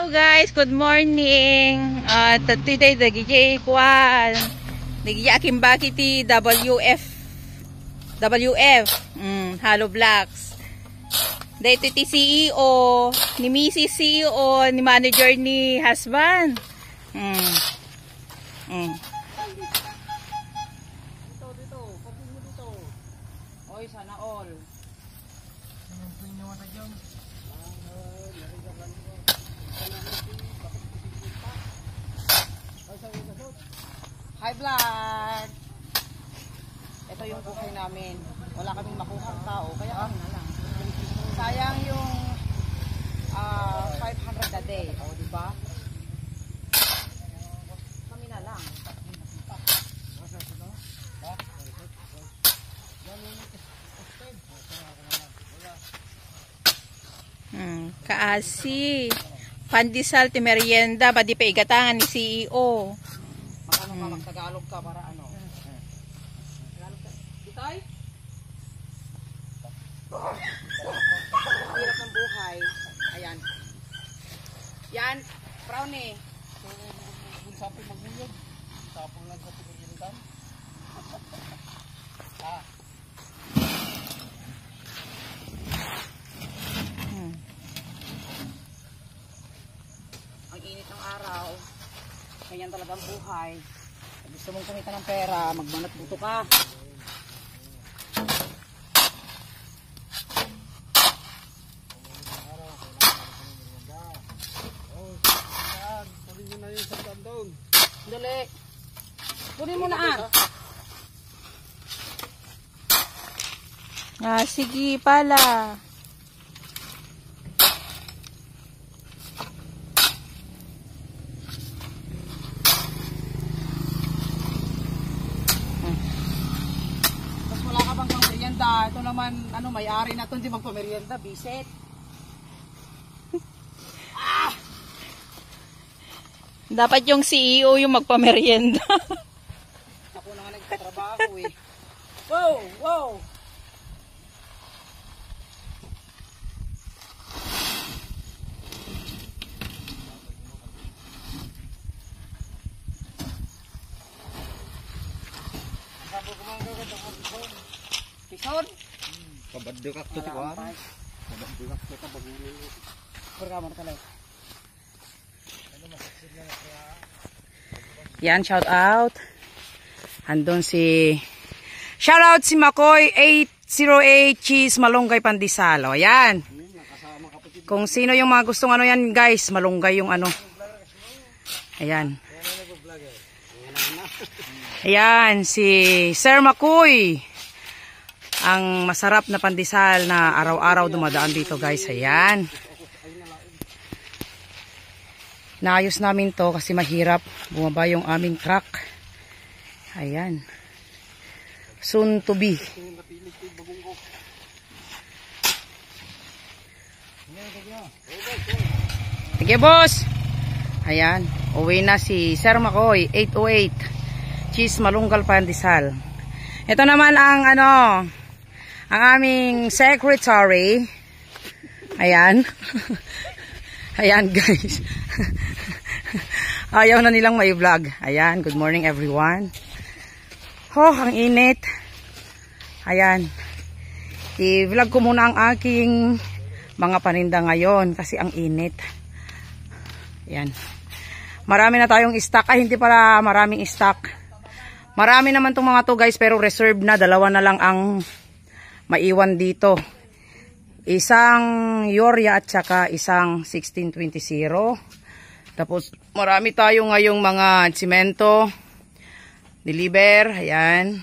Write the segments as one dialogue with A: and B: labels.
A: Hello guys, good morning. Today nagigay kwan. Nagigay aking bakiti WF. Hollow Blocks. Dito ti CEO, ni Mrs. CEO, ni manager ni husband. Dito. Pagpin mo dito. Oy, sana all. Hi vlog! Ito yung buhay namin. Wala kaming makuhang tao, kaya kami na lang. Sayang yung 500 a day. O, diba? Kami na lang. Kaasi. Pandesal ti merienda, ba di pa igatangan ni CEO. Tagalog ka para ano? Tagalog ka. Itoy? Hirap ng buhay. Ayan. Yan. Brownie. Sapong magbuyog. Sapong lang sa pagkakilitan. Ang init ng araw. Ganyan talagang buhay. Gusto mong kumita ng pera, magbanat buto ka. Kunin mo na yung sandal doon. Dali. Kunin mo na sige pala. Ito naman, may-ari na ito, hindi magpamerienda, bisit. Dapat yung CEO yung magpamerienda. Ako na nga nagtatrabaho eh. Wow! Pisod? Kabadukak to tikuan. Kabadukak to ka bagulo. Perkamar talay. Yan, shout out. Andun si Makoy 808 Cheese Malunggay Pandesal. Ayan. Kung sino yung mga gustong yan guys, malunggay yung Ayan. Ayan, si Sir Makoy. Ang masarap na pandesal na araw-araw dumadaan dito guys. Ayan. Naayos namin to kasi mahirap. Bumaba yung aming truck. Ayan. Soon to be. Sige boss. Ayan. Uwi na si Sir Makoy 808 Cheese Malunggay Pandesal. Ito naman ang ang aming secretary. Ayan. Ayan guys. Ayaw na nilang may vlog. Ayan, good morning everyone. Ang init. Ayan. I-vlog ko muna ang aking mga paninda ngayon kasi ang init. Ayan. Marami na tayong stock. Hindi pala maraming stock. Marami naman tong mga to guys pero reserve na. Dalawa na lang ang maiwan dito. Isang Yoria at saka isang 1620. Tapos marami tayo ngayong mga simento. Deliver. Ayan.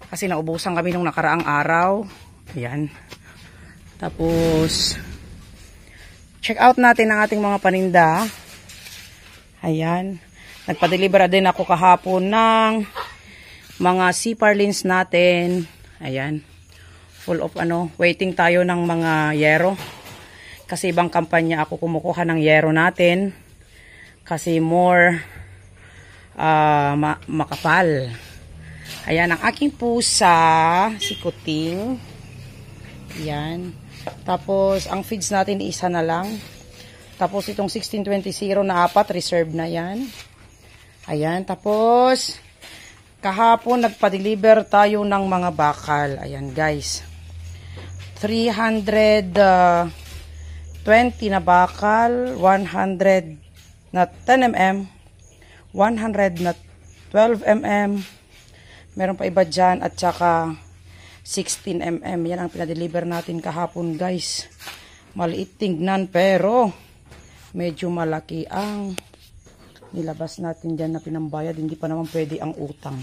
A: Kasi naubusan kami nung nakaraang araw. Ayan. Tapos check out natin ang ating mga paninda. Ayan. Nagpa-deliver din ako kahapon ng mga C-Parlins natin. Ayan. Full of waiting tayo ng mga yero. Kasi ibang kampanya ako kumukuha ng yero natin. Kasi more makapal. Ayan ang aking pusa, si Kuting. Ayan. Tapos ang feeds natin isa na lang. Tapos itong 1620 na 4, reserve na yan. Ayan, tapos kahapon nagpa-deliver tayo ng mga bakal. Ayan guys. 320 na bakal, 100 na 10 mm, 100 na 12 mm, meron pa iba dyan, at saka 16 mm. Yan ang pinadeliver natin kahapon guys. Maliit tingnan pero medyo malaki ang nilabas natin dyan na pinambayad. Hindi pa naman pwede ang utang.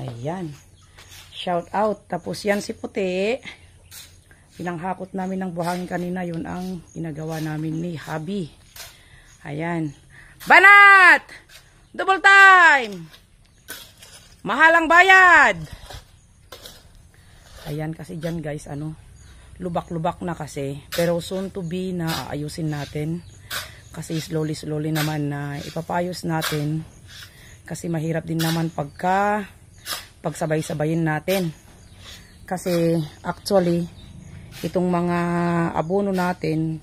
A: Ayan. Shout out. Tapos yan si Puti. Pinanghakot namin ng buhangin kanina. Yun ang ginagawa namin ni Habi. Ayan. Banat! Double time! Mahalang bayad! Ayan kasi dyan guys, lubak-lubak na kasi. Pero soon to be na aayusin natin. Kasi slowly naman na ipapayos natin. Kasi mahirap din naman pagsabay-sabayin natin. Kasi actually, itong mga abono natin,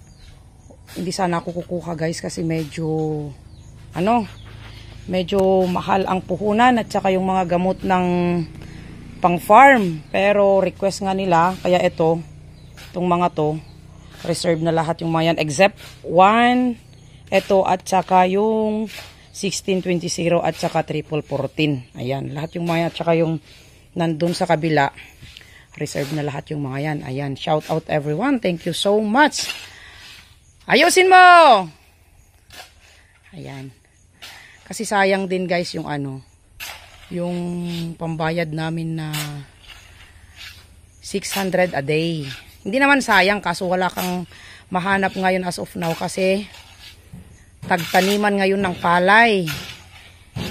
A: hindi sana ako kukuha guys kasi medyo mahal ang puhunan at saka yung mga gamot ng pang farm. Pero request nga nila, kaya itong mga to, reserve na lahat yung mga yan except one, ito at saka yung 1620 at saka 3014. Ayan, lahat yung mga yan, at saka yung nandun sa kabila, reserve na lahat yung mga yan. Ayan, shout out everyone. Thank you so much. Ayusin mo! Ayan. Kasi sayang din guys yung yung pambayad namin na 600 a day. Hindi naman sayang kaso wala kang mahanap ngayon as of now kasi tagtaniman ngayon ng palay.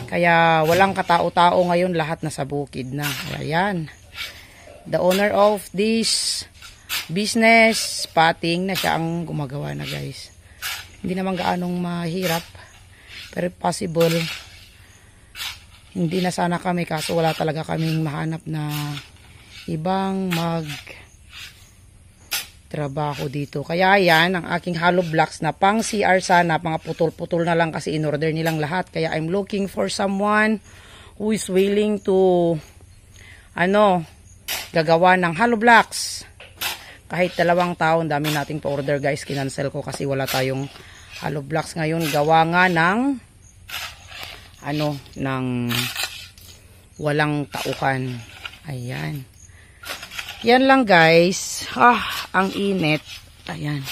A: Kaya walang katao-tao ngayon, lahat nasa bukid na. Ayan. The owner of this business, Pating, na siya ang gumagawa na guys. Hindi naman gaanong mahirap. Pero possible, hindi na sana kami kaso wala talaga kaming mahanap na ibang trabaho dito. Kaya yan, ang aking hollow blocks na pang CR sana, mga putol-putol na lang kasi in-order nilang lahat. Kaya I'm looking for someone who is willing to gagawa ng hollow blocks. Kahit 2 taon, dami nating pa-order guys. Kinancel ko kasi wala tayong hollow blocks ngayon. Gawa nga ng walang taukan. Ayan. Yan lang guys. Ang init. Ayan.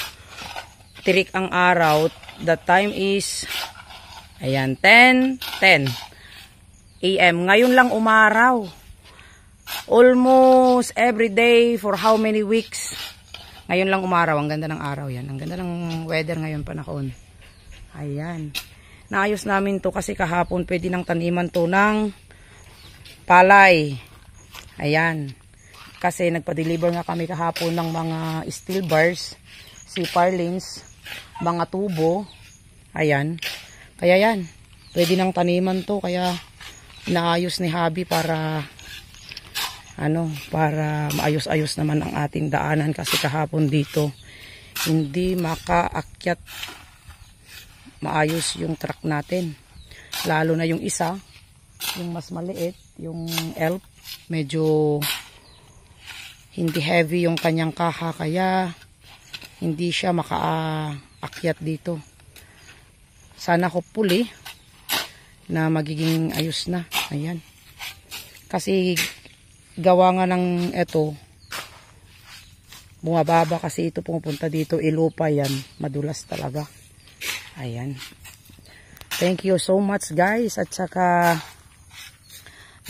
A: Tirik ang araw. The time is 10 AM. Ngayon lang umaraw. Almost every day for how many weeks. Ngayon lang umaraw. Ang ganda ng araw yan. Ang ganda ng weather ngayon panahon. Ayan. Naayos namin to kasi kahapon pwede nang taniman to ng palay. Ayan. Kasi nagpa-deliver nga kami kahapon ng mga steel bars, si Parlins, mga tubo. Ayan. Kaya yan. Pwede nang taniman to. Kaya naayos ni Habi para maayos-ayos naman ang ating daanan. Kasi kahapon dito, hindi makaakyat maayos yung truck natin. Lalo na yung isa, yung mas maliit, yung elf, medyo hindi heavy yung kanyang kaha kaya hindi siya makaakyat dito. Sana hopefully na magiging ayos na. Ayan. Kasi gawa nga ng ito, bumababa kasi ito pumupunta dito, ilupa yan, madulas talaga. Ayan. Thank you so much guys. At saka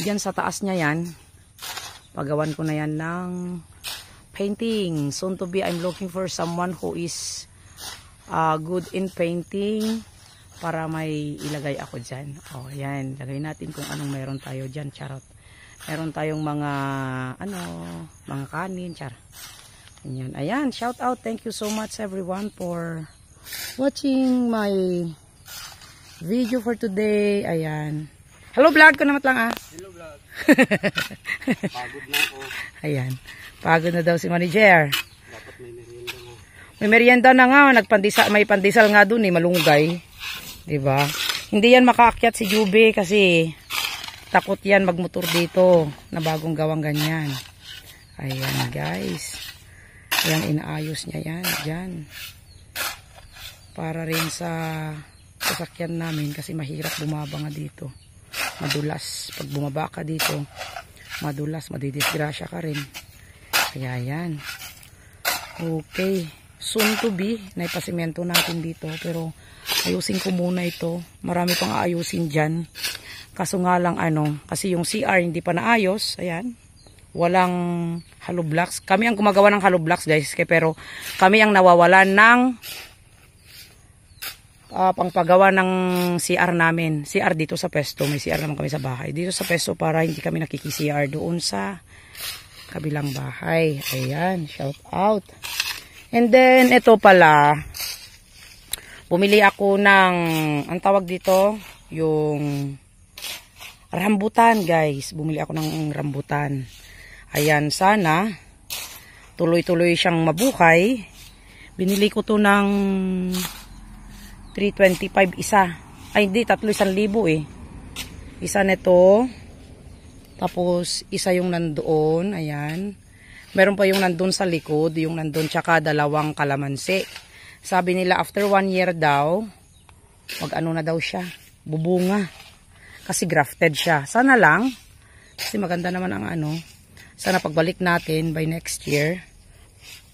A: dyan sa taas niya yan, pagawan ko na yan ng painting. Soon to be, I'm looking for someone who is good in painting para may ilagay ako dyan. O, yan. Lagay natin kung anong meron tayo dyan. Charot. Meron tayong mga mga kanin. Char. Ayan. Ayan. Shout out. Thank you so much everyone for watching my video for today. Ayan. Hello vlog ko naman lang Hello vlog. Pagod na ako. Ayan. Pagod na daw si manager. Dapat may merienda na. May merienda na nga, may pandesal nga dun malunggay. Diba? Hindi yan makaakyat si Jube kasi takot yan magmotor dito na bagong gawang ganyan. Ayan guys. Ayan, inaayos niya yan. Diyan. Para rin sa sasakyan namin kasi mahirap bumaba nga dito. Madulas. Pag bumaba ka dito, madulas, madidisgrasya ka rin. Kaya yan. Okay. Soon to be, naipasimento natin dito. Pero ayusin ko muna ito. Marami pang aayusin dyan. Kaso nga lang kasi yung CR hindi pa naayos. Ayan. Walang hollow blocks. Kami ang gumagawa ng hollow blocks guys. Pero kami ang nawawalan ng pangpagawa ng CR namin. CR dito sa pesto. May CR naman kami sa bahay. Dito sa pesto para hindi kami nakiki-CR doon sa kabilang bahay. Ayan. Shout out. And then, ito pala, bumili ako ng, ang tawag dito, yung rambutan, guys. Bumili ako ng rambutan. Ayan, sana, tuloy-tuloy siyang mabuhay. Binili ko to ng 325 isa. Ay, hindi, 1,000 eh. Isa nito, tapos isa yung nandoon, ayan. Meron pa yung nandun sa likod, yung nandun tsaka 2 kalamansi. Sabi nila after 1 year daw, na daw siya, bubunga. Kasi grafted siya. Sana lang, kasi maganda naman ang sana pagbalik natin by next year,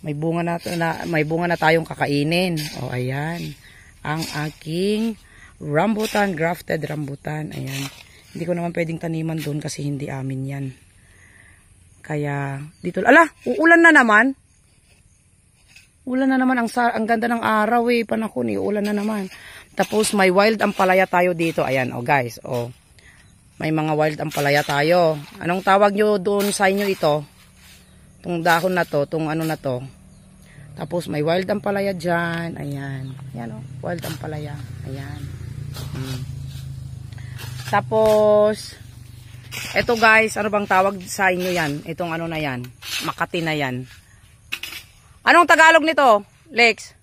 A: may bunga na tayong kakainin. O ayan, ang aking rambutan, grafted rambutan. Ayan, hindi ko naman pwedeng taniman dun kasi hindi amin yan. Kaya, dito, uulan na naman. Ulan na naman, ang ganda ng araw panahon uulan na naman. Tapos, may wild ampalaya tayo dito. Ayan, guys, may mga wild ampalaya tayo. Anong tawag nyo doon sa inyo ito? Itong dahon na to, itong na to. Tapos, may wild ampalaya dyan. Ayan, wild ampalaya. Ayan. Tapos, eto guys, ano bang tawag sa inyo yan? Itong na yan? Makati na yan. Anong Tagalog nito, Lex?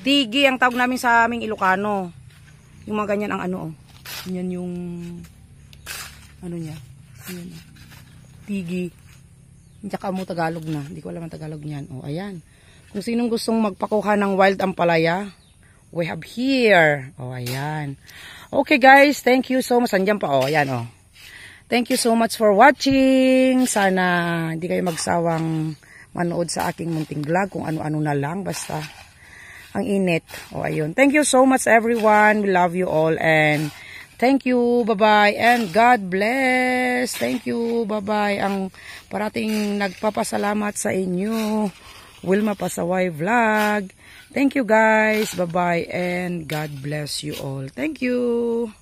A: Tigi ang tawag namin sa aming Ilocano. Yung mga ganyan ang yan yung niya. Yan. Tigi. Tsaka mo Tagalog na. Hindi ko alam ang Tagalog niyan. Ayan. Kung sinong gustong magpakuha ng wild ampalaya, we have here. Ayan. Okay guys, thank you so much. Andiyan pa ayan Thank you so much for watching. Sana hindi kayo magsawang manood sa aking munting vlog kung ano-ano na lang basta ang init. Ayun. Thank you so much everyone. We love you all and thank you. Bye-bye and God bless. Thank you. Bye-bye. Ang parating nagpapasalamat sa inyo, Wilma Pasaway Vlog. Thank you guys. Bye-bye and God bless you all. Thank you.